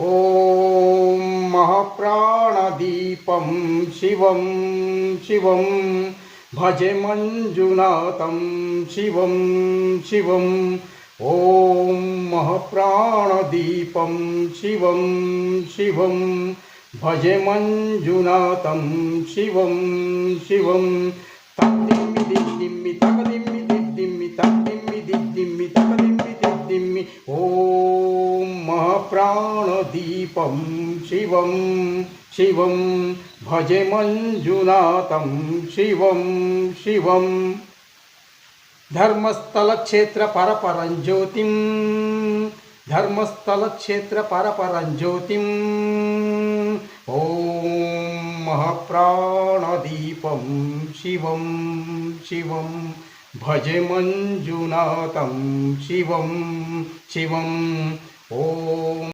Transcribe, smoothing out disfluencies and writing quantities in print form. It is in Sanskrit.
ॐ महाप्राणदीपं शिवं शिवं भजे मञ्जुनाथं शिवं शिवं। ॐ महाप्राणदीपं शिवं शिवं भजे मञ्जुनाथं शिवं शिवं। तद्दिम्मि दिद्दिम्मि तकदिम्मि दिद्दिम्मि तद्दिम्मि दिद्दिम्मि तकदिम्मि दिद्दिम्मि। ॐ महाप्राणदीपं शिवं शिवं भजे मञ्जुनाथं शिवं शिवं। धर्मस्थलक्षेत्र परपरं ज्योतिं धर्मस्थलक्षेत्र परपरं ज्योतिं। ॐ महाप्राणदीपं शिवं शिवं भजे मञ्जुनाथं शिवं शिवं। ॐ